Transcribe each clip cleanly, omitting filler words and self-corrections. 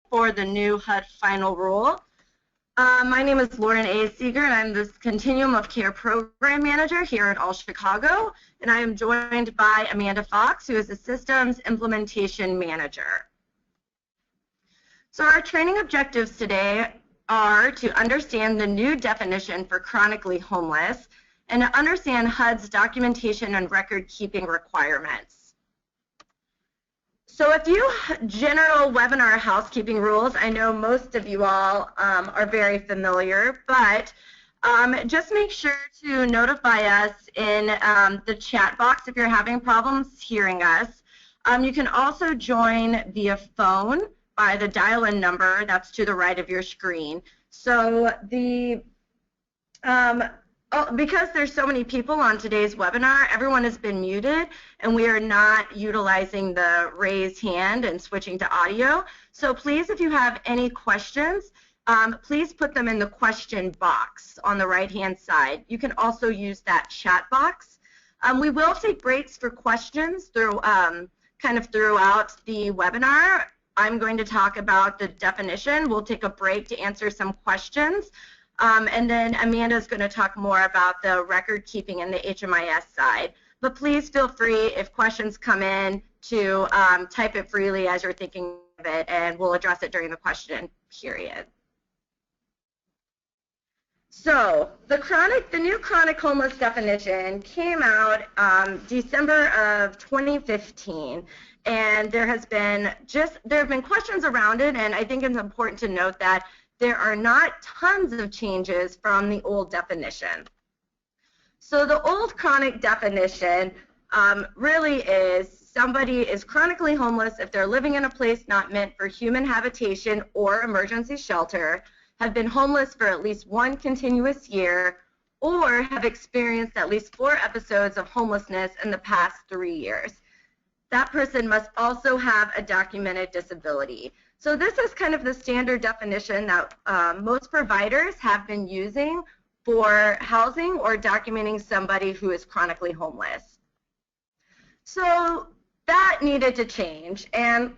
for the new HUD Final Rule. My name is Lauren A. Seeger, and I'm the Continuum of Care Program Manager here at All Chicago, and I am joined by Amanda Fox, who is the Systems Implementation Manager. So our training objectives today are to understand the new definition for chronically homeless and to understand HUD's documentation and record-keeping requirements. So a few general webinar housekeeping rules. I know most of you all are very familiar, but just make sure to notify us in the chat box if you're having problems hearing us. You can also join via phone by the dial-in number that's to the right of your screen. So because there's so many people on today's webinar, everyone has been muted, and we are not utilizing the raise hand and switching to audio. So please, if you have any questions, please put them in the question box on the right-hand side. You can also use that chat box. We will take breaks for questions kind of throughout the webinar. I'm going to talk about the definition. We'll take a break to answer some questions. And then Amanda's going to talk more about the record keeping and the HMIS side. But please feel free, if questions come in, to type it freely as you're thinking of it, and we'll address it during the question period. So the new chronic homeless definition came out December of 2015, and there have been questions around it, and I think it's important to note that there are not tons of changes from the old definition. So the old chronic definition really is somebody is chronically homeless if they're living in a place not meant for human habitation or emergency shelter, have been homeless for at least one continuous year, or have experienced at least 4 episodes of homelessness in the past 3 years. That person must also have a documented disability. So this is kind of the standard definition that most providers have been using for housing or documenting somebody who is chronically homeless. So that needed to change, and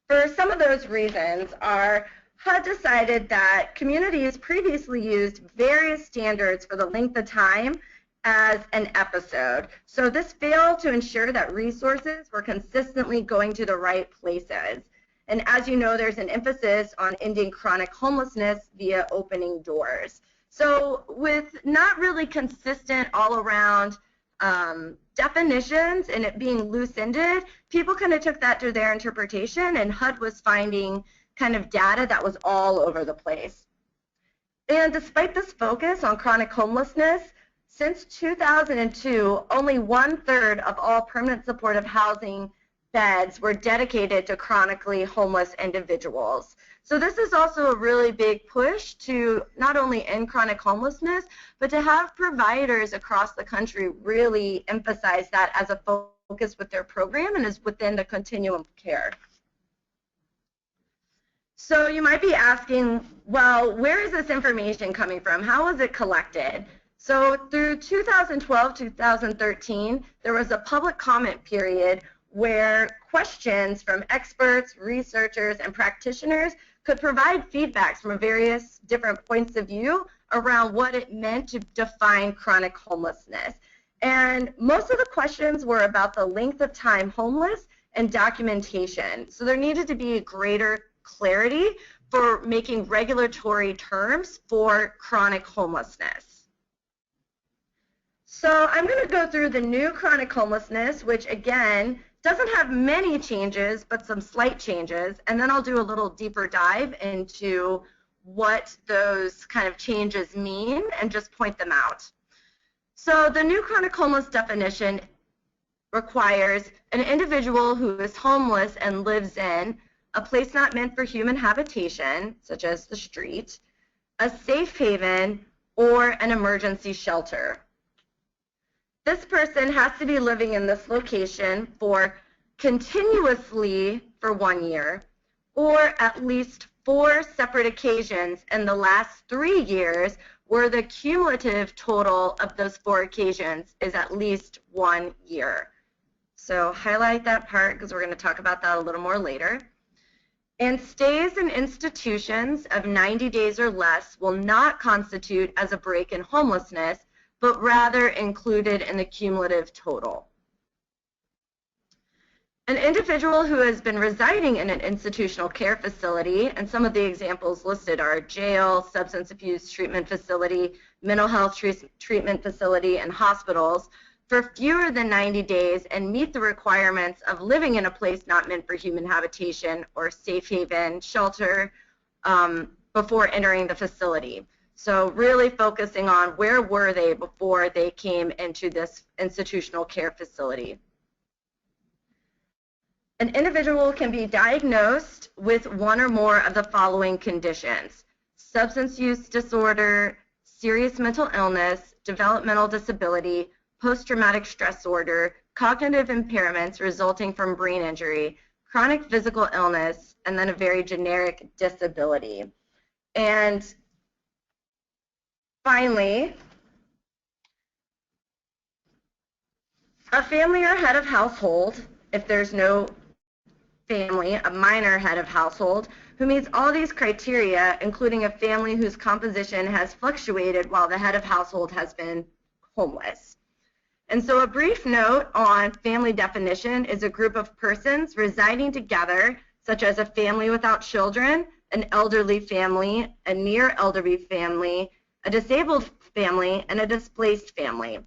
for some of those reasons HUD decided that communities previously used various standards for the length of time as an episode. So this failed to ensure that resources were consistently going to the right places. And as you know, there's an emphasis on ending chronic homelessness via opening doors. So with not really consistent all-around definitions and it being loose-ended, people kind of took that to their interpretation, and HUD was finding kind of data that was all over the place. And despite this focus on chronic homelessness, since 2002, only 1/3 of all permanent supportive housing beds were dedicated to chronically homeless individuals. So this is also a really big push to not only end chronic homelessness, but to have providers across the country really emphasize that as a focus with their program and is within the continuum of care. So you might be asking, well, where is this information coming from? How is it collected? So through 2012-2013, there was a public comment period where questions from experts, researchers, and practitioners could provide feedback from various different points of view around what it meant to define chronic homelessness. And most of the questions were about the length of time homeless and documentation. So there needed to be a greater clarity for making regulatory terms for chronic homelessness. So I'm going to go through the new chronic homelessness, which again doesn't have many changes, but some slight changes, and then I'll do a little deeper dive into what those kind of changes mean and just point them out. So the new chronic homeless definition requires an individual who is homeless and lives in a place not meant for human habitation, such as the street, a safe haven, or an emergency shelter. This person has to be living in this location for continuously for 1 year, or at least 4 separate occasions in the last 3 years where the cumulative total of those 4 occasions is at least 1 year. So highlight that part because we're going to talk about that a little more later. And stays in institutions of 90 days or less will not constitute as a break in homelessness, but rather included in the cumulative total. An individual who has been residing in an institutional care facility, and some of the examples listed are jail, substance abuse treatment facility, mental health treatment facility, and hospitals, for fewer than 90 days and meet the requirements of living in a place not meant for human habitation or safe haven, shelter, before entering the facility. So really focusing on where were they before they came into this institutional care facility. An individual can be diagnosed with one or more of the following conditions: substance use disorder, serious mental illness, developmental disability, post-traumatic stress disorder, cognitive impairments resulting from brain injury, chronic physical illness, and then a very generic disability. And finally, a family or head of household, if there's no family, a minor head of household, who meets all these criteria, including a family whose composition has fluctuated while the head of household has been homeless. And so a brief note on family definition is a group of persons residing together, such as a family without children, an elderly family, a near elderly family, a disabled family, and a displaced family.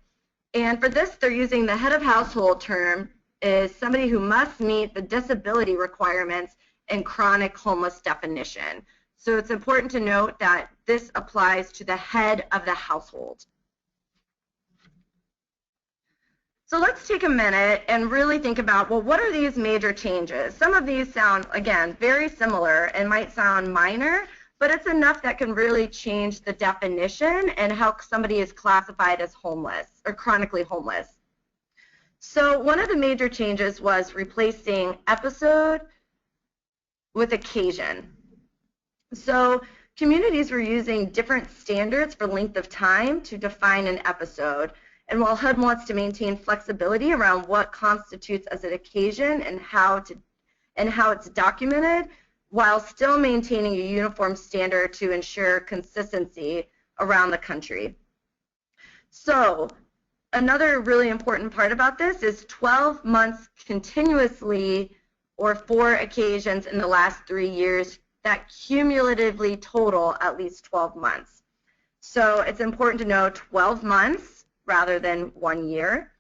And for this, they're using the head of household term is somebody who must meet the disability requirements in chronic homeless definition. So it's important to note that this applies to the head of the household. So let's take a minute and really think about, well, what are these major changes? Some of these sound, again, very similar and might sound minor, but it's enough that can really change the definition and how somebody is classified as homeless or chronically homeless. So one of the major changes was replacing episode with occasion. So communities were using different standards for length of time to define an episode. And while HUD wants to maintain flexibility around what constitutes as an occasion and how it's documented, while still maintaining a uniform standard to ensure consistency around the country. So another really important part about this is 12 months continuously or 4 occasions in the last 3 years that cumulatively total at least 12 months. So it's important to know 12 months rather than 1 year.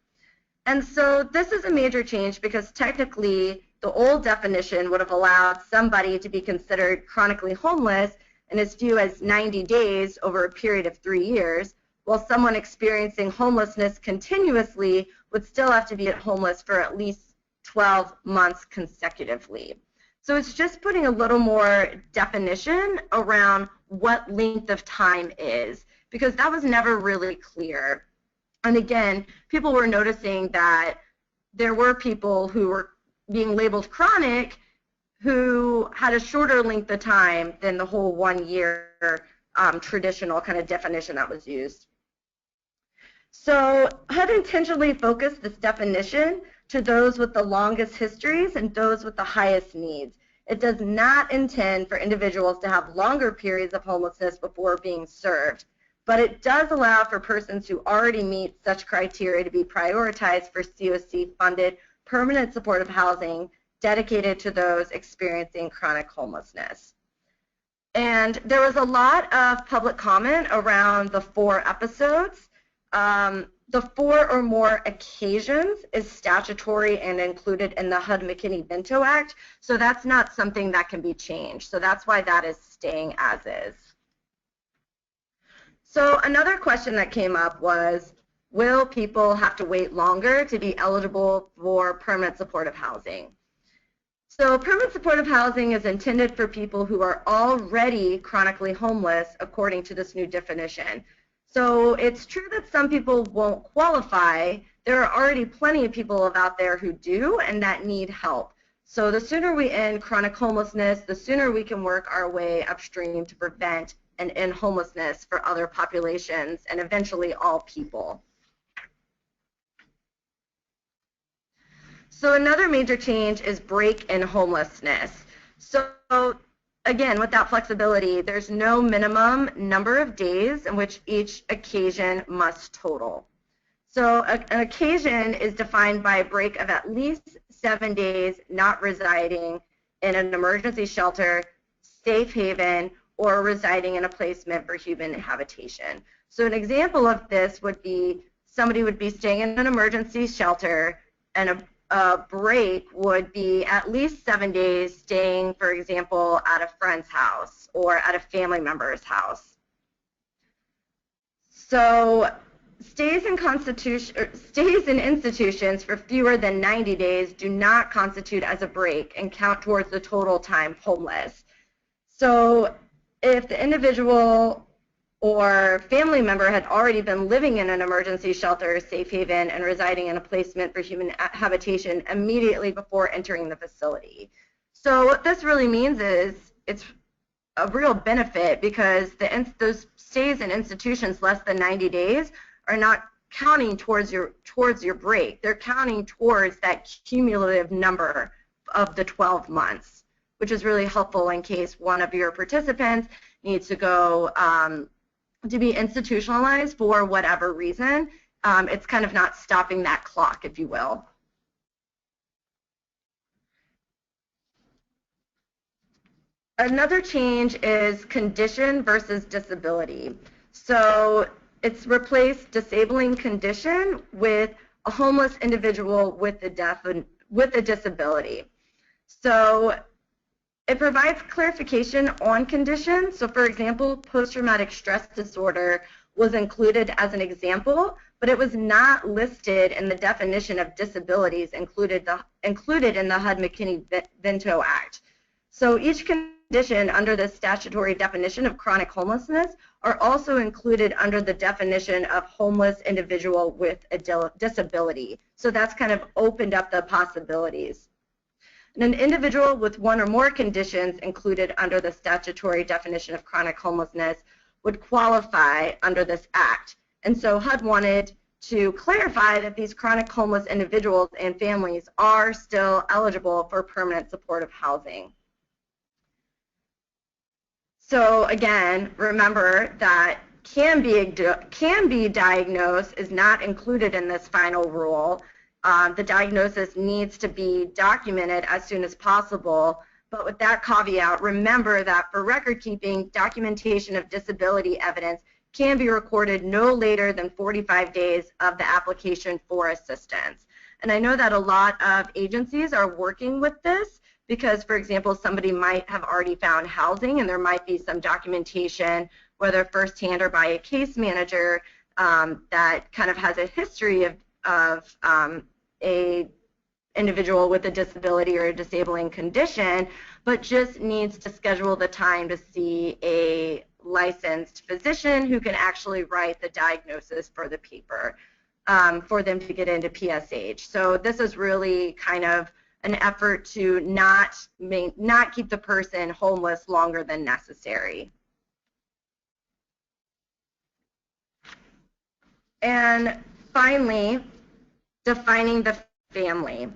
And so this is a major change because technically the old definition would have allowed somebody to be considered chronically homeless in as few as 90 days over a period of 3 years, while someone experiencing homelessness continuously would still have to be homeless for at least 12 months consecutively. So it's just putting a little more definition around what length of time is, because that was never really clear. And again, people were noticing that there were people who were being labeled chronic who had a shorter length of time than the whole 1 year traditional kind of definition that was used. So HUD intentionally focused this definition to those with the longest histories and those with the highest needs. It does not intend for individuals to have longer periods of homelessness before being served, but it does allow for persons who already meet such criteria to be prioritized for COC-funded permanent supportive housing dedicated to those experiencing chronic homelessness. And there was a lot of public comment around the 4 episodes. The 4 or more occasions is statutory and included in the HUD McKinney-Vento Act, so that's not something that can be changed. So that's why that is staying as is. So another question that came up was, will people have to wait longer to be eligible for permanent supportive housing? So permanent supportive housing is intended for people who are already chronically homeless according to this new definition. So it's true that some people won't qualify. There are already plenty of people out there who do and that need help. So the sooner we end chronic homelessness, the sooner we can work our way upstream to prevent and end homelessness for other populations and eventually all people. So another major change is break in homelessness. So again, with that flexibility, there's no minimum number of days in which each occasion must total. So an occasion is defined by a break of at least 7 days not residing in an emergency shelter, safe haven, or residing in a placement for human habitation. So an example of this would be somebody would be staying in an emergency shelter, and a break would be at least 7 days staying, for example, at a friend's house or at a family member's house. So stays in institutions for fewer than 90 days do not constitute as a break and count towards the total time homeless. So if the individual or family member had already been living in an emergency shelter or safe haven and residing in a placement for human habitation immediately before entering the facility. So what this really means is it's a real benefit, because those stays in institutions less than 90 days are not counting towards your break. They're counting towards that cumulative number of the 12 months, which is really helpful in case one of your participants needs to go to be institutionalized for whatever reason. It's kind of not stopping that clock, if you will. Another change is condition versus disability. So it's replaced disabling condition with a homeless individual with a disability. So it provides clarification on conditions. So for example, post-traumatic stress disorder was included as an example, but it was not listed in the definition of disabilities included in the HUD-McKinney-Vento Act. So each condition under the statutory definition of chronic homelessness are also included under the definition of homeless individual with a disability. So that's kind of opened up the possibilities. And an individual with one or more conditions included under the statutory definition of chronic homelessness would qualify under this act. And so HUD wanted to clarify that these chronic homeless individuals and families are still eligible for permanent supportive housing. So again, remember that can be diagnosed is not included in this final rule. The diagnosis needs to be documented as soon as possible, but with that caveat, remember that for record keeping, documentation of disability evidence can be recorded no later than 45 days of the application for assistance. And I know that a lot of agencies are working with this because, for example, somebody might have already found housing and there might be some documentation, whether firsthand or by a case manager, that kind of has a history of a individual with a disability or a disabling condition, but just needs to schedule the time to see a licensed physician who can actually write the diagnosis for the paper for them to get into PSH. So this is really kind of an effort to not keep the person homeless longer than necessary. And finally, defining the family.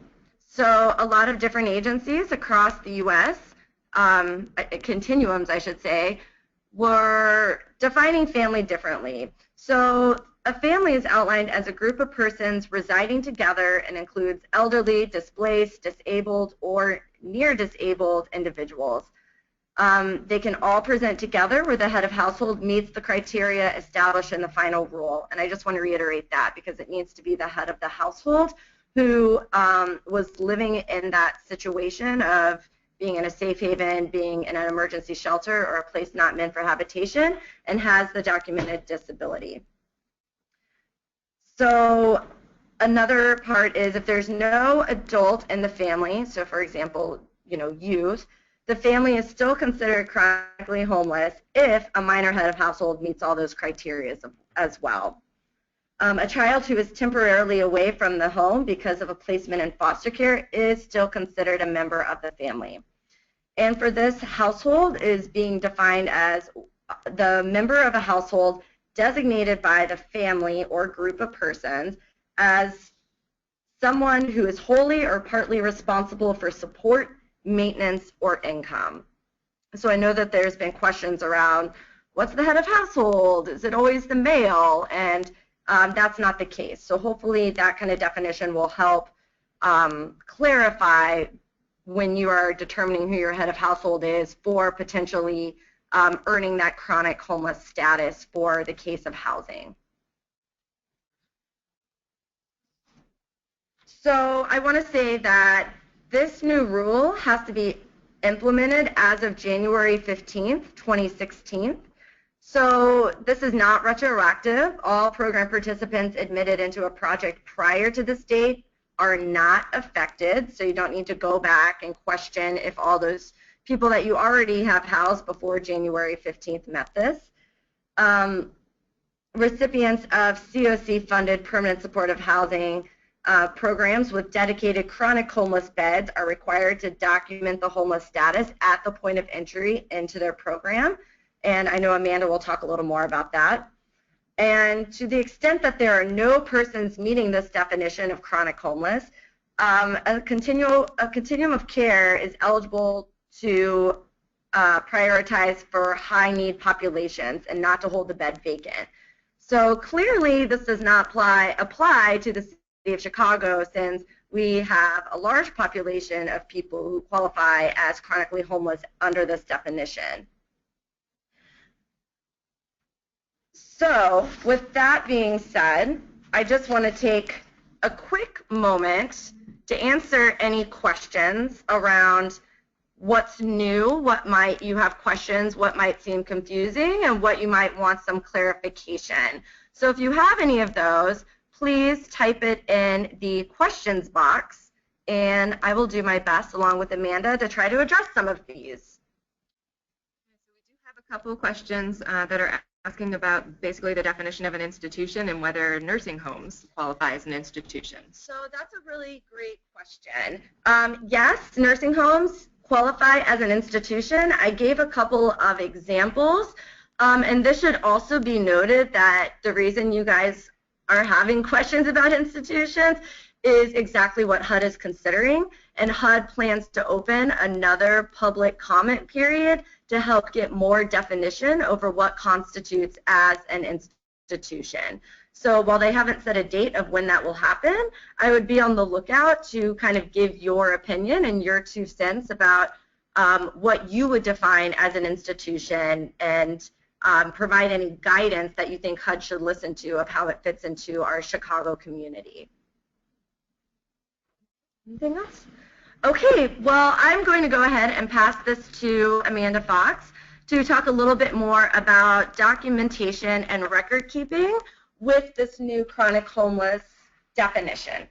So a lot of different agencies across the U.S., continuums I should say, were defining family differently. So a family is outlined as a group of persons residing together and includes elderly, displaced, disabled, or near disabled individuals. They can all present together where the head of household meets the criteria established in the final rule. And I just want to reiterate that because it needs to be the head of the household who was living in that situation of being in a safe haven, being in an emergency shelter or a place not meant for habitation, and has the documented disability. So another part is if there's no adult in the family, so for example, youth, the family is still considered chronically homeless if a minor head of household meets all those criteria as well. A child who is temporarily away from the home because of a placement in foster care is still considered a member of the family. And for this, household is being defined as the member of a household designated by the family or group of persons as someone who is wholly or partly responsible for support, maintenance, or income. So I know that there's been questions around what's the head of household? Is it always the male? And that's not the case. So hopefully that kind of definition will help clarify when you are determining who your head of household is for potentially earning that chronic homeless status for the case of housing. So I want to say that this new rule has to be implemented as of January 15th, 2016. So this is not retroactive. All program participants admitted into a project prior to this date are not affected, so you don't need to go back and question if all those people that you already have housed before January 15th met this. Recipients of COC-funded permanent supportive housing programs with dedicated chronic homeless beds are required to document the homeless status at the point of entry into their program. And I know Amanda will talk a little more about that. And to the extent that there are no persons meeting this definition of chronic homeless, a continuum of care is eligible to prioritize for high-need populations and not to hold the bed vacant. So clearly, this does not apply to the City of Chicago, since we have a large population of people who qualify as chronically homeless under this definition. So with that being said, I just want to take a quick moment to answer any questions around what's new, what might you have questions, what might seem confusing, and what you might want some clarification. So if you have any of those, please type it in the questions box, and I will do my best along with Amanda to try to address some of these. So we do have a couple of questions that are asking about basically the definition of an institution and whether nursing homes qualify as an institution. So that's a really great question. Yes, nursing homes qualify as an institution. I gave a couple of examples, and this should also be noted that the reason you guys are having questions about institutions is exactly what HUD is considering, and HUD plans to open another public comment period to help get more definition over what constitutes as an institution. So while they haven't set a date of when that will happen, I would be on the lookout to kind of give your opinion and your 2 cents about what you would define as an institution, and provide any guidance that you think HUD should listen to of how it fits into our Chicago community. Anything else? Okay, well, I'm going to go ahead and pass this to Amanda Fox to talk a little bit more about documentation and record keeping with this new chronic homeless definition.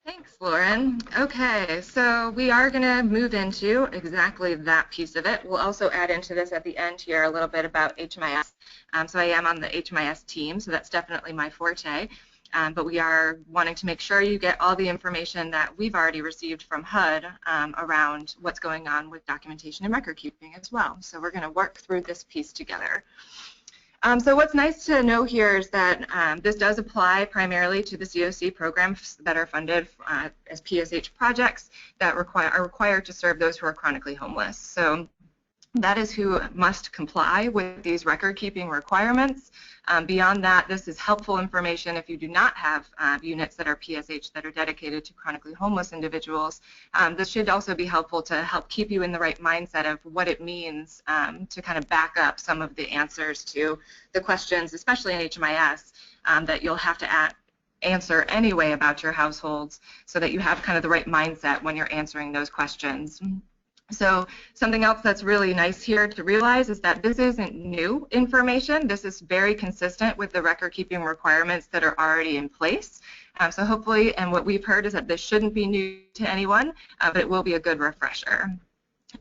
Thanks, Lauren. Okay, so we are going to move into exactly that piece of it. We'll also add into this at the end here a little bit about HMIS. So I am on the HMIS team, so that's definitely my forte. But we are wanting to make sure you get all the information that we've already received from HUD around what's going on with documentation and record keeping as well. So we're going to work through this piece together. So what's nice to know here is that this does apply primarily to the COC programs that are funded as PSH projects that are required to serve those who are chronically homeless. So that is who must comply with these record-keeping requirements. Beyond that, this is helpful information if you do not have units that are PSH that are dedicated to chronically homeless individuals. This should also be helpful to help keep you in the right mindset of what it means to kind of back up some of the answers to the questions, especially in HMIS, that you'll have to answer anyway about your households, so that you have kind of the right mindset when you're answering those questions. So something else that's really nice here to realize is that this isn't new information. This is very consistent with the record-keeping requirements that are already in place. So hopefully, and what we've heard is that this shouldn't be new to anyone, but it will be a good refresher.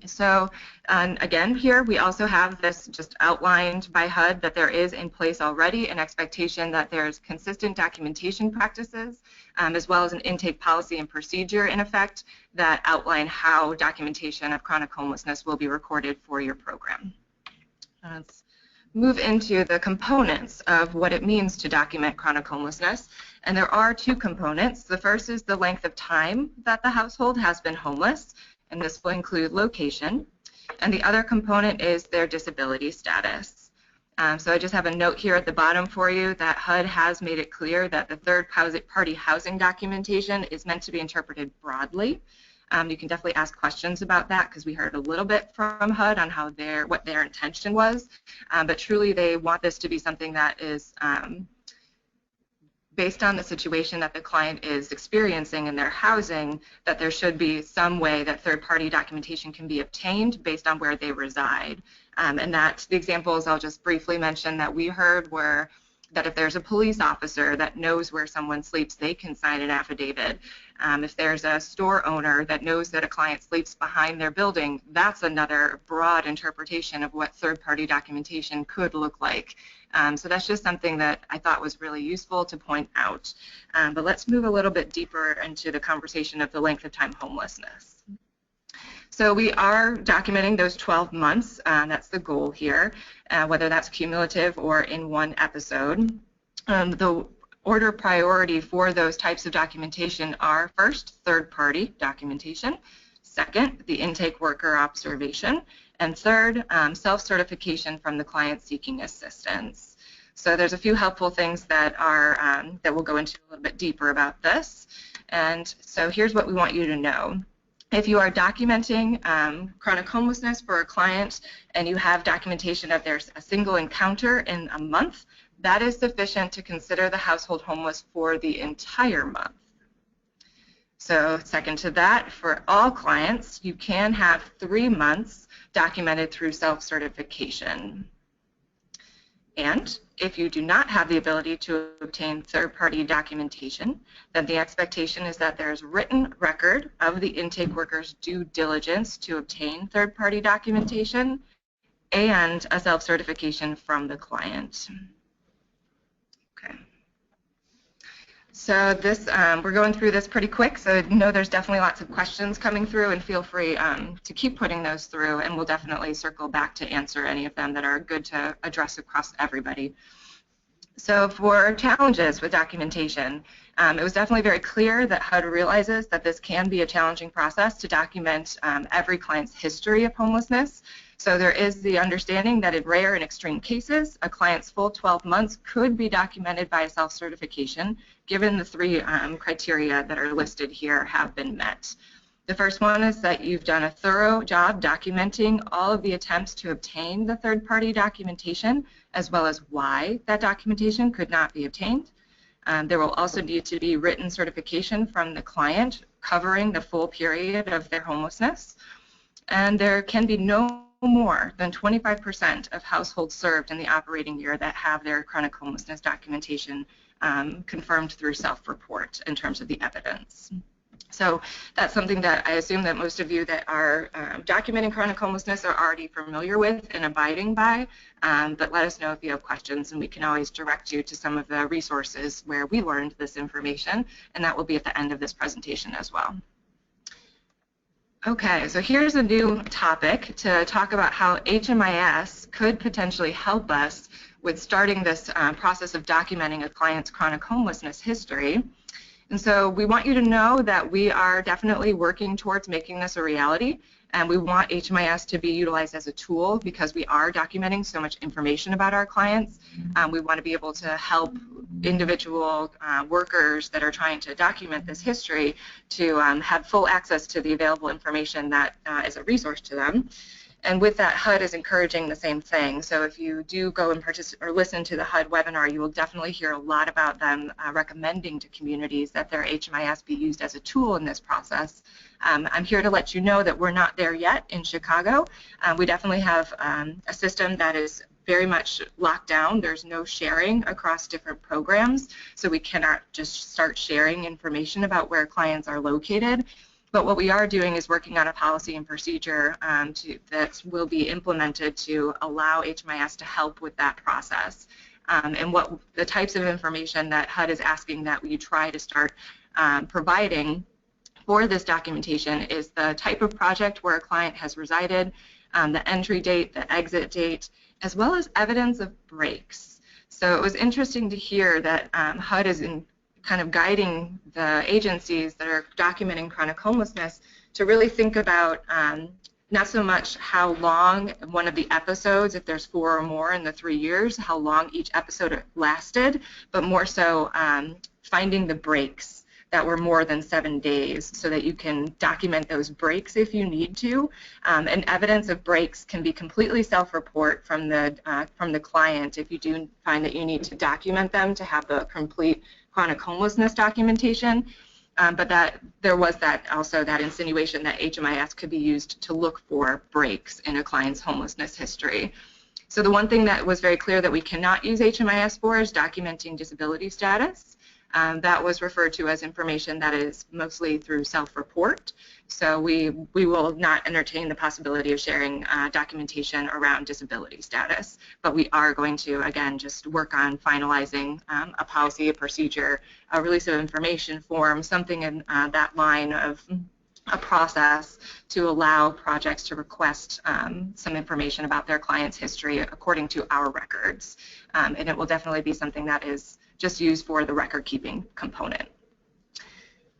So again, here we also have this just outlined by HUD that there is in place already an expectation that there's consistent documentation practices, as well as an intake policy and procedure in effect that outline how documentation of chronic homelessness will be recorded for your program. Let's move into the components of what it means to document chronic homelessness. And there are 2 components. The first is the length of time that the household has been homeless, and this will include location. And the other component is their disability status. So I just have a note here at the bottom for you that HUD has made it clear that the third-party housing documentation is meant to be interpreted broadly. You can definitely ask questions about that because we heard a little bit from HUD on how what their intention was, but truly they want this to be something that is based on the situation that the client is experiencing in their housing, that there should be some way that third-party documentation can be obtained based on where they reside. And that the examples I'll just briefly mention that we heard were that if there's a police officer that knows where someone sleeps, they can sign an affidavit. If there's a store owner that knows that a client sleeps behind their building, that's another broad interpretation of what third-party documentation could look like. So that's just something that I thought was really useful to point out. But let's move a little bit deeper into the conversation of the length of time homelessness. So we are documenting those 12 months. That's the goal here, whether that's cumulative or in one episode. The order priority for those types of documentation are first, third-party documentation, second, the intake worker observation, and third, self-certification from the client seeking assistance. So there's a few helpful things that are that we'll go into a little bit deeper about this. And so here's what we want you to know. If you are documenting chronic homelessness for a client and you have documentation of there's a single encounter in a month, that is sufficient to consider the household homeless for the entire month. So second to that, for all clients, you can have 3 months documented through self-certification. And if you do not have the ability to obtain third-party documentation, then the expectation is that there's written record of the intake worker's due diligence to obtain third-party documentation and a self-certification from the client. Okay. So this, we're going through this pretty quick, so I know there's definitely lots of questions coming through, and feel free to keep putting those through, and we'll definitely circle back to answer any of them that are good to address across everybody. So for challenges with documentation, it was definitely very clear that HUD realizes that this can be a challenging process to document every client's history of homelessness. So there is the understanding that in rare and extreme cases, a client's full 12 months could be documented by a self-certification, given the 3 criteria that are listed here have been met. The first one is that you've done a thorough job documenting all of the attempts to obtain the third-party documentation, as well as why that documentation could not be obtained. There will also need to be written certification from the client covering the full period of their homelessness. And there can be no more than 25% of households served in the operating year that have their chronic homelessness documentation confirmed through self-report in terms of the evidence. So that's something that I assume that most of you that are documenting chronic homelessness are already familiar with and abiding by, but let us know if you have questions, and we can always direct you to some of the resources where we learned this information, and that will be at the end of this presentation as well. Okay, so here's a new topic to talk about how HMIS could potentially help us with starting this process of documenting a client's chronic homelessness history. And so we want you to know that we are definitely working towards making this a reality, and we want HMIS to be utilized as a tool because we are documenting so much information about our clients. We want to be able to help individual workers that are trying to document this history to have full access to the available information that is a resource to them. And with that, HUD is encouraging the same thing. So if you do go and participate or listen to the HUD webinar, you will definitely hear a lot about them recommending to communities that their HMIS be used as a tool in this process. I'm here to let you know that we're not there yet in Chicago. We definitely have a system that is very much locked down. There's no sharing across different programs, so we cannot just start sharing information about where clients are located. But what we are doing is working on a policy and procedure that will be implemented to allow HMIS to help with that process. And what the types of information that HUD is asking that we try to start providing for this documentation is the type of project where a client has resided, the entry date, the exit date, as well as evidence of breaks. So it was interesting to hear that HUD is kind of guiding the agencies that are documenting chronic homelessness to really think about not so much how long one of the episodes, if there's 4 or more in the 3 years, how long each episode lasted, but more so finding the breaks that were more than 7 days so that you can document those breaks if you need to. And evidence of breaks can be completely self-report from the client if you do find that you need to document them to have the complete chronic homelessness documentation. But that there was also that insinuation that HMIS could be used to look for breaks in a client's homelessness history. So the one thing that was very clear that we cannot use HMIS for is documenting disability status. That was referred to as information that is mostly through self-report. So we will not entertain the possibility of sharing documentation around disability status, but we are going to, again, just work on finalizing a policy, a procedure, a release of information form, something in that line of a process to allow projects to request some information about their client's history according to our records. And it will definitely be something that is just used for the record-keeping component.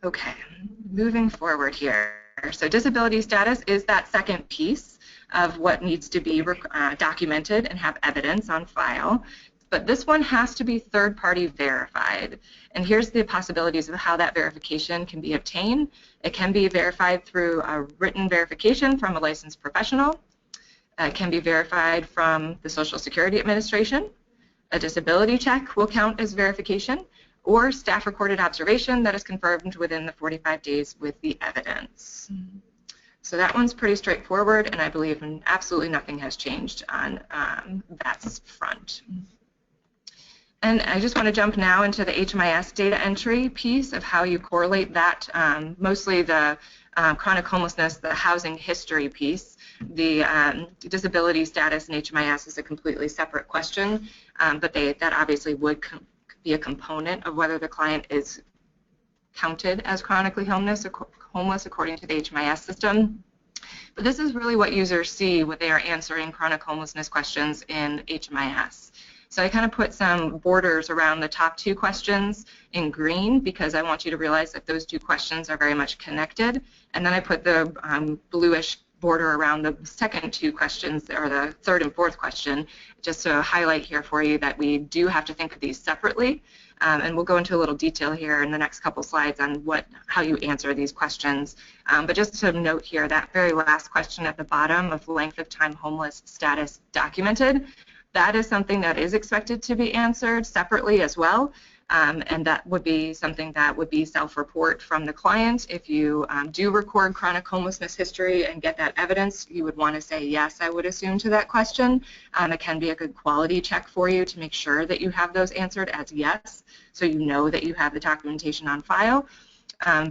Okay, moving forward here. So disability status is that second piece of what needs to be documented and have evidence on file. But this one has to be third-party verified. And here's the possibilities of how that verification can be obtained. It can be verified through a written verification from a licensed professional. It can be verified from the Social Security Administration. A disability check will count as verification, or staff recorded observation that is confirmed within the 45 days with the evidence. So that one's pretty straightforward, and I believe absolutely nothing has changed on that front. And I just want to jump now into the HMIS data entry piece of how you correlate that, mostly the chronic homelessness, the housing history piece. The disability status in HMIS is a completely separate question, but that obviously would be a component of whether the client is counted as chronically homeless according to the HMIS system. But this is really what users see when they are answering chronic homelessness questions in HMIS. So I kind of put some borders around the top 2 questions in green because I want you to realize that those 2 questions are very much connected. And then I put the bluish border around the second 2 questions, or the third and fourth question, just to highlight here for you that we do have to think of these separately. And we'll go into a little detail here in the next couple slides on how you answer these questions. But just to note here, that very last question at the bottom of length of time homeless status documented, that is something that is expected to be answered separately as well. And that would be something that would be self-report from the client. If you do record chronic homelessness history and get that evidence, you would want to say yes, I would assume, to that question. It can be a good quality check for you to make sure that you have those answered as yes, so you know that you have the documentation on file.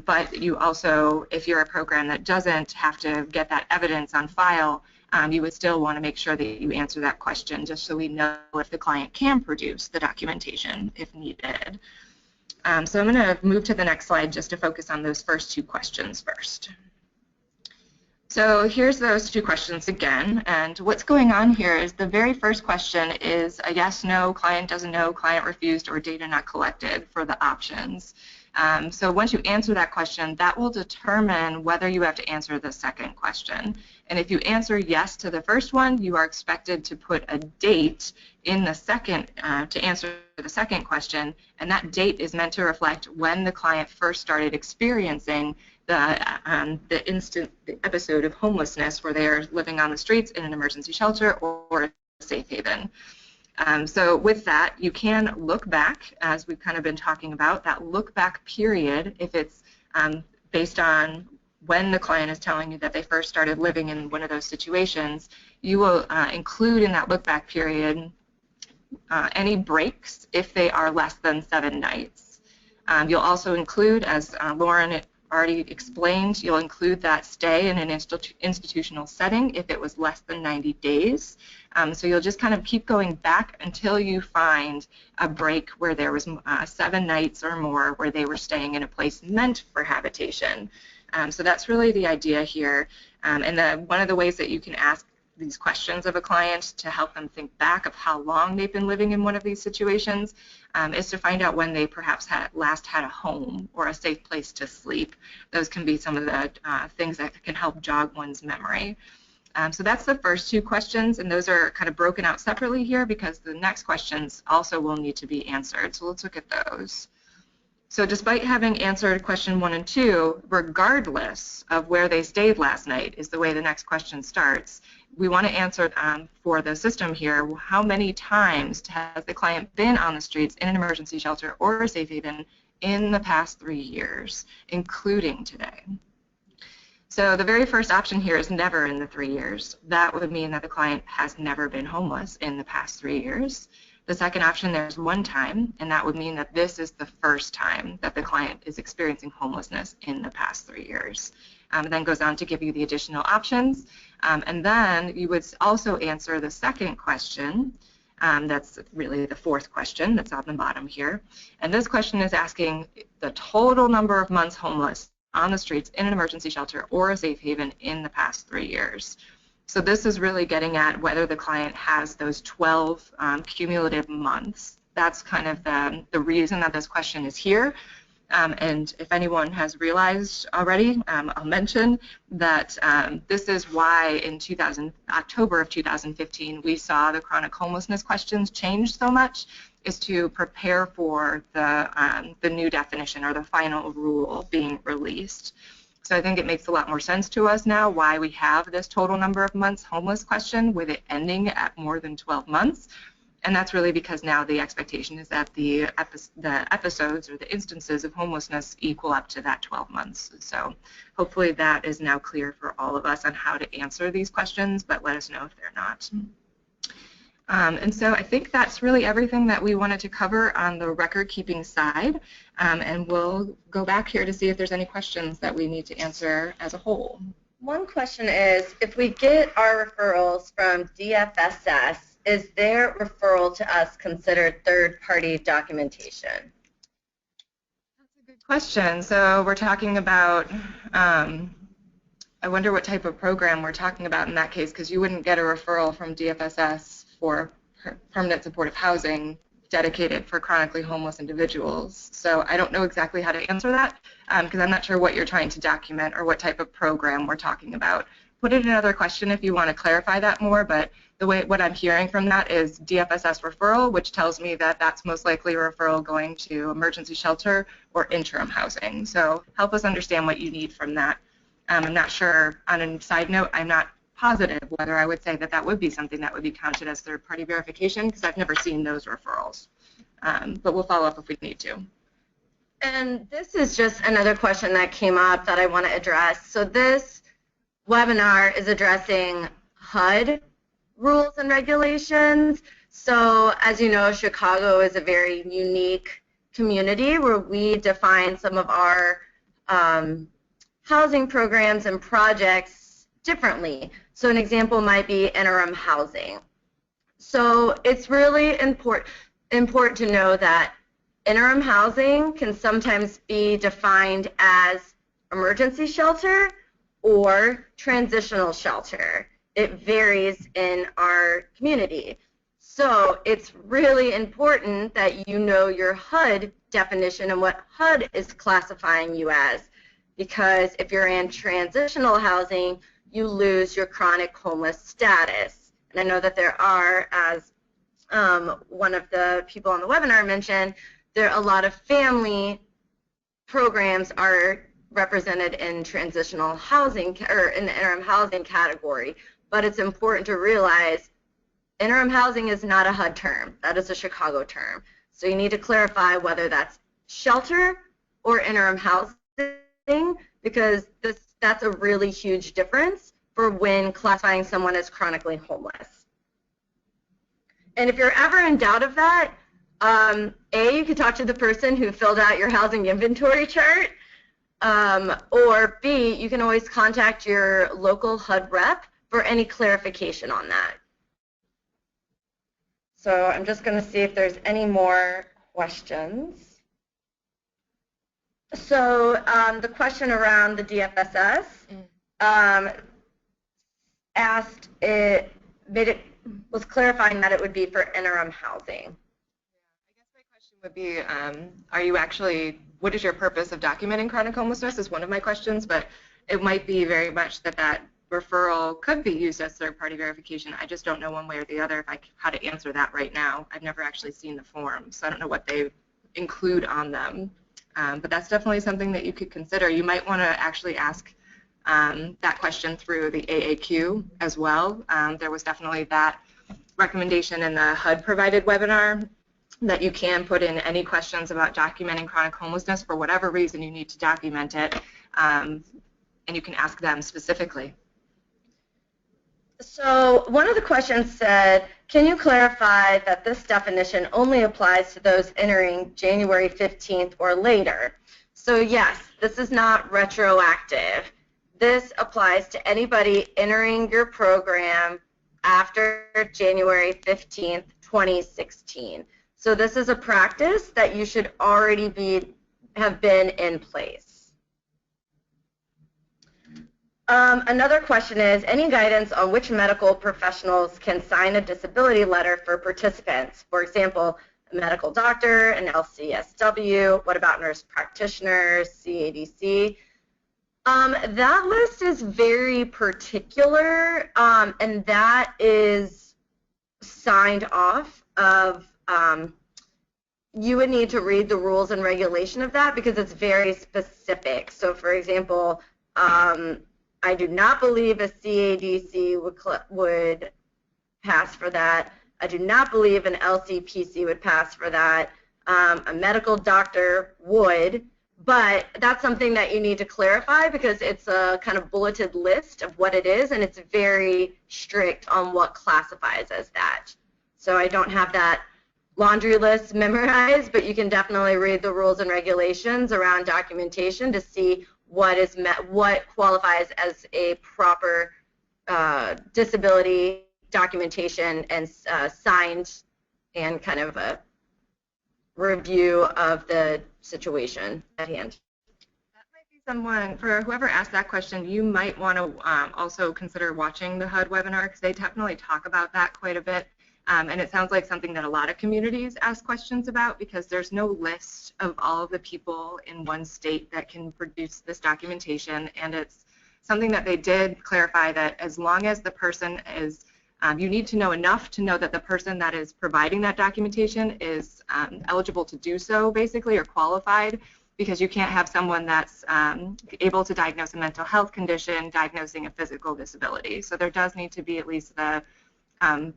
But you also, if you're a program that doesn't have to get that evidence on file, you would still want to make sure that you answer that question just so we know if the client can produce the documentation if needed. So I'm going to move to the next slide just to focus on those first 2 questions first. So here's those 2 questions again, and what's going on here is the very first question is a yes, no, client doesn't know, client refused, or data not collected for the options. So once you answer that question, that will determine whether you have to answer the second question. And if you answer yes to the first one, you are expected to put a date in the second, to answer the second question, and that date is meant to reflect when the client first started experiencing the episode of homelessness where they are living on the streets in an emergency shelter or a safe haven. So with that, you can look back, as we've kind of been talking about, that look back period, if it's based on when the client is telling you that they first started living in one of those situations, you will include in that look back period any breaks if they are less than 7 nights. You'll also include, as Lauren already explained, you'll include that stay in an institutional setting if it was less than 90 days. So you'll just kind of keep going back until you find a break where there was 7 nights or more where they were staying in a place meant for habitation. So that's really the idea here. And one of the ways that you can ask these questions of a client to help them think back of how long they've been living in one of these situations is to find out when they perhaps last had a home or a safe place to sleep. Those can be some of the things that can help jog one's memory. So that's the first two questions, and those are kind of broken out separately here because the next questions also will need to be answered. So let's look at those. So despite having answered question 1 and 2, regardless of where they stayed last night is the way the next question starts, we want to answer for the system here, how many times has the client been on the streets in an emergency shelter or a safe haven in the past 3 years, including today? So the very first option here is never in the 3 years. That would mean that the client has never been homeless in the past 3 years. The second option, there's one time, and that would mean that this is the first time that the client is experiencing homelessness in the past 3 years. And then goes on to give you the additional options. And then you would also answer the second question. That's really the fourth question that's on the bottom here. And this question is asking the total number of months homeless on the streets in an emergency shelter or a safe haven in the past 3 years. So this is really getting at whether the client has those 12 cumulative months. That's kind of the reason that this question is here. And if anyone has realized already, I'll mention that this is why in October of 2015 we saw the chronic homelessness questions change so much, is to prepare for the new definition or the final rule being released. So I think it makes a lot more sense to us now why we have this total number of months homeless question with it ending at more than 12 months. And that's really because now the expectation is that the episodes or the instances of homelessness equal up to that 12 months. So hopefully that is now clear for all of us on how to answer these questions, but let us know if they're not. And so I think that's really everything that we wanted to cover on the record-keeping side. And we'll go back here to see if there's any questions that we need to answer as a whole. One question is, if we get our referrals from DFSS, is their referral to us considered third-party documentation? That's a good question. So we're talking about, I wonder what type of program we're talking about in that case, because you wouldn't get a referral from DFSS for permanent supportive housing dedicated for chronically homeless individuals. So I don't know exactly how to answer that because I'm not sure what you're trying to document or what type of program we're talking about. Put in another question if you want to clarify that more, but what I'm hearing from that is DFSS referral, which tells me that that's most likely a referral going to emergency shelter or interim housing. So help us understand what you need from that. I'm not sure, on a side note, I'm not positive whether I would say that that would be something that would be counted as third-party verification because I've never seen those referrals. But we'll follow up if we need to. And this is just another question that came up that I want to address. So this webinar is addressing HUD rules and regulations. So as you know, Chicago is a very unique community where we define some of our housing programs and projects differently. So an example might be interim housing. So it's really important to know that interim housing can sometimes be defined as emergency shelter or transitional shelter. It varies in our community. So it's really important that you know your HUD definition and what HUD is classifying you as, because if you're in transitional housing, you lose your chronic homeless status. And I know that there are, as one of the people on the webinar mentioned, there are a lot of family programs are represented in transitional housing or in the interim housing category. But it's important to realize interim housing is not a HUD term. That is a Chicago term. So you need to clarify whether that's shelter or interim housing, because that's a really huge difference for when classifying someone as chronically homeless. And if you're ever in doubt of that, A, you can talk to the person who filled out your housing inventory chart, or B, you can always contact your local HUD rep for any clarification on that. So I'm just going to see if there's any more questions. So the question around the DFSS was clarifying that it would be for interim housing. I guess my question would be, what is your purpose of documenting chronic homelessness is one of my questions, but it might be very much that referral could be used as third-party verification. I just don't know one way or the other how to answer that right now. I've never actually seen the form, so I don't know what they include on them. But that's definitely something that you could consider. You might want to actually ask that question through the AAQ as well. There was definitely that recommendation in the HUD provided webinar that you can put in any questions about documenting chronic homelessness for whatever reason you need to document it, and you can ask them specifically. So one of the questions said, can you clarify that this definition only applies to those entering January 15th or later? So yes, this is not retroactive. This applies to anybody entering your program after January 15th, 2016. So this is a practice that you should already have been in place. Another question is, any guidance on which medical professionals can sign a disability letter for participants? For example, a medical doctor, an LCSW, what about nurse practitioners, CADC? That list is very particular, and that is signed off of, you would need to read the rules and regulation of that because it's very specific. So for example, I do not believe a CADC would pass for that. I do not believe an LCPC would pass for that. A medical doctor would, but that's something that you need to clarify because it's a kind of bulleted list of what it is, and it's very strict on what classifies as that. So I don't have that laundry list memorized, but you can definitely read the rules and regulations around documentation to see what qualifies as a proper disability documentation and signed and kind of a review of the situation at hand. That might be someone, for whoever asked that question, you might want to also consider watching the HUD webinar because they definitely talk about that quite a bit. And it sounds like something that a lot of communities ask questions about because there's no list of all of the people in one state that can produce this documentation, and it's something that they did clarify that as long as the person is, you need to know enough to know that the person that is providing that documentation is eligible to do so, basically, or qualified, because you can't have someone that's able to diagnose a mental health condition diagnosing a physical disability. So there does need to be at least the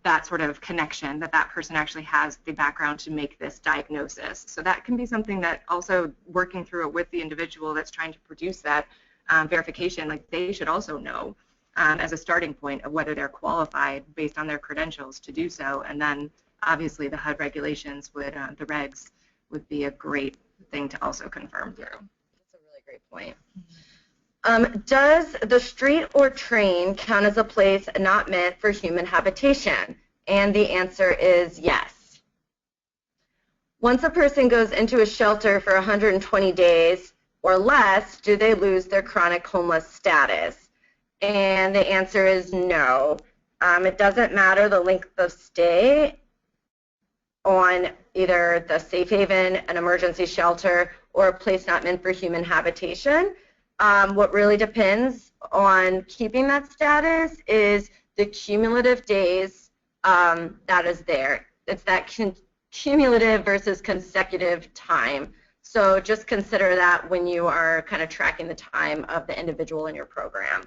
that sort of connection that that person actually has the background to make this diagnosis. So that can be something that also working through it with the individual that's trying to produce that verification, like they should also know as a starting point of whether they're qualified based on their credentials to do so. And then obviously the HUD regulations would, the regs would be a great thing to also confirm through. That's a really great point. Does the street or train count as a place not meant for human habitation? And the answer is yes. Once a person goes into a shelter for 120 days or less, do they lose their chronic homeless status? And the answer is no. It doesn't matter the length of stay on either the safe haven, an emergency shelter, or a place not meant for human habitation. What really depends on keeping that status is the cumulative days that is there. It's that cumulative versus consecutive time. So just consider that when you are kind of tracking the time of the individual in your program.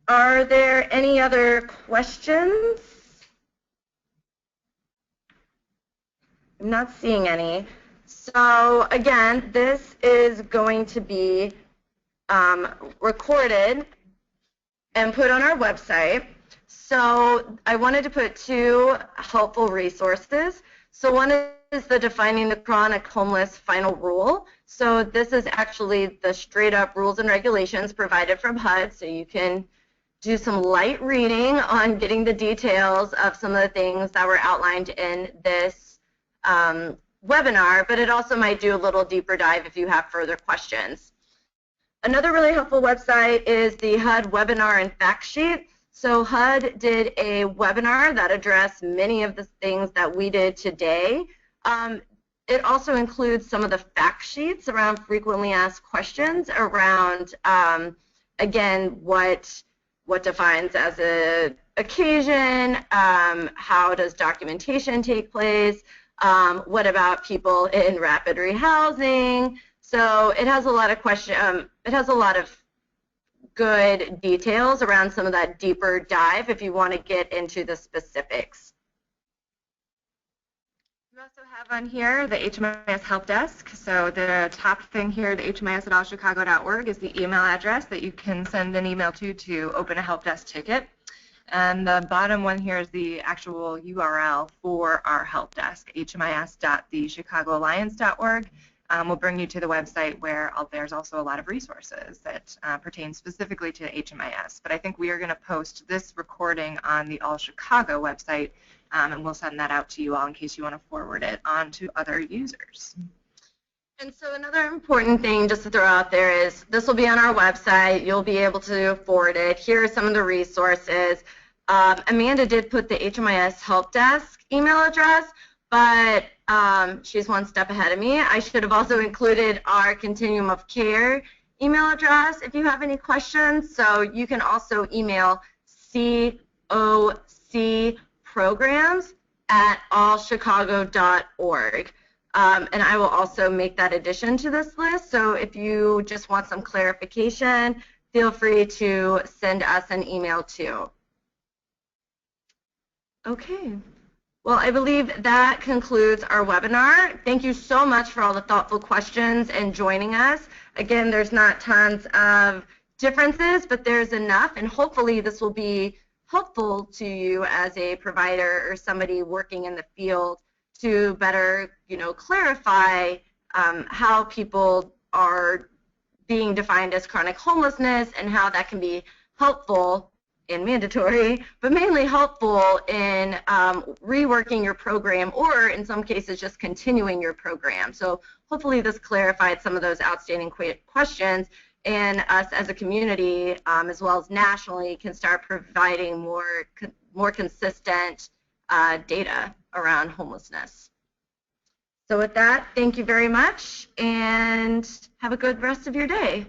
Are there any other questions? I'm not seeing any. So again, this is going to be recorded and put on our website. So I wanted to put two helpful resources. So one is the Defining the Chronic Homeless Final Rule. So this is actually the straight up rules and regulations provided from HUD, so you can do some light reading on getting the details of some of the things that were outlined in this webinar, but it also might do a little deeper dive if you have further questions. Another really helpful website is the HUD webinar and fact sheet. So HUD did a webinar that addressed many of the things that we did today. It also includes some of the fact sheets around frequently asked questions around again, what defines as a occasion, how does documentation take place, what about people in rapid rehousing. So it has a lot of it has a lot of good details around some of that deeper dive if you want to get into the specifics. We also have on here the HMIS Help Desk. So the top thing here, the HMIS@allchicago.org, is the email address that you can send an email to open a help desk ticket. And the bottom one here is the actual URL for our help desk, hmis.thechicagoalliance.org. We'll bring you to the website where there's also a lot of resources that pertain specifically to HMIS. But I think we are going to post this recording on the All Chicago website, and we'll send that out to you all in case you want to forward it on to other users. And so another important thing just to throw out there is this will be on our website. You'll be able to forward it. Here are some of the resources. Amanda did put the HMIS Help Desk email address, but she's one step ahead of me. I should have also included our Continuum of Care email address if you have any questions. So you can also email cocprograms@allchicago.org. And I will also make that addition to this list. So if you just want some clarification, feel free to send us an email too. Okay. Well, I believe that concludes our webinar. Thank you so much for all the thoughtful questions and joining us. Again, there's not tons of differences, but there's enough, and hopefully this will be helpful to you as a provider or somebody working in the field to better, clarify how people are being defined as chronic homelessness and how that can be helpful and mandatory, but mainly helpful in reworking your program, or in some cases just continuing your program. So hopefully this clarified some of those outstanding questions, and us as a community, as well as nationally, can start providing more consistent data around homelessness. So with that, thank you very much, and have a good rest of your day.